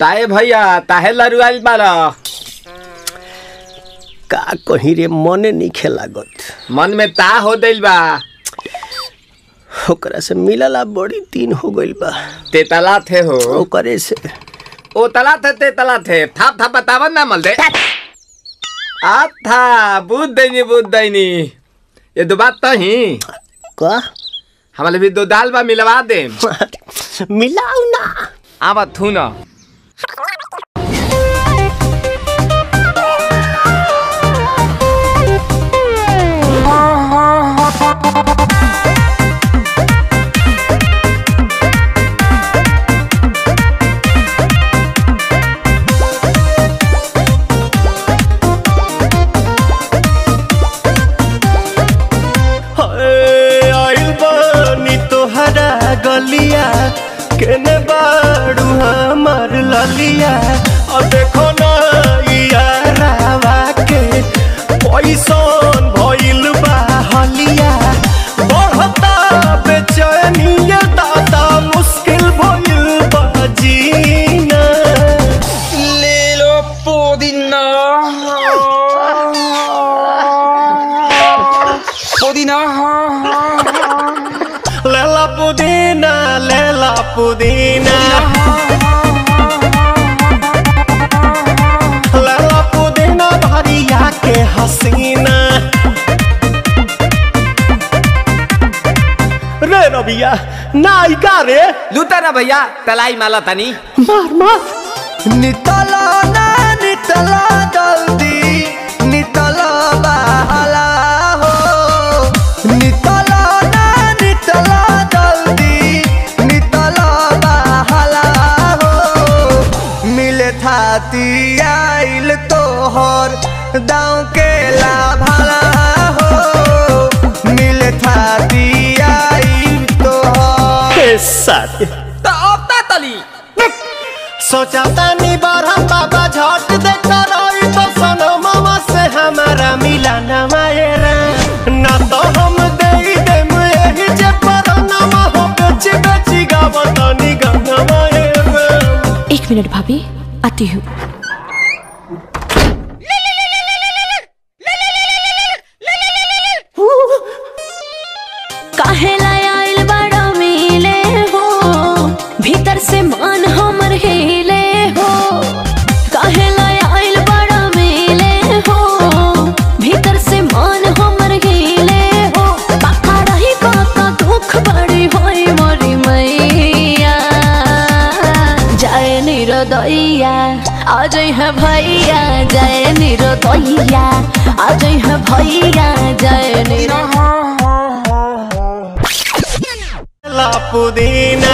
ताए भैया ताहे लरुआल बारा का कहीं रे मने नहीं लागत। मन में ता हो दिल बा ओकरा से मिलला बड़ी दिन हो गइल बा। ते तला थे हो ओकरे से ओ तला थे ते तला थे थाप थाप बतावन ना मल दे आ था बुद्ध दैनी ये दो बात तो ही का हमारे भी दो दाल बा मिलवा दे मिलाऊ ना आवा थू ना गलिया केने बाड़ू हमार ललिया और देखो ना यारावा के पैसन भइल बा हलिया बढ़ता बेचैनिया दादा मुश्किल भइल बा जीना ले लो पुदीना पुदीना लेला पुदीना लेला पुदीना भरिया के हसीना रे रबिया नायिका रे लूटा ना भैया तलाई माला तनी मार मार नितला ना नितला जल्दी नितला बहाला हो नितला ना नितला थाती आइल तोहर दाँव के लाभाला हो मिले थाती आइल तोहर साथ तो अब तली सोचा तानी बरहम बाबा झट देखता रही तो सनो मामा से हमारा मिला न मायरा ना तो हम दे देम यही जे पर नामा हो बेची बेची गावतानी गंगा मायरा। 1 मिनट भाभी आती हूँ। काहे लायल बड़ा मिले हो भीतर से मन हमर हिले हो काहे लायल बड़ा मिले हो भीतर से मन हमर हिले हो बाका रही बाका दुख बड़ी होई मोरी मैया जाए निरोदैया आज है भैया जय निरोदैया आज है भैया जय पुदीना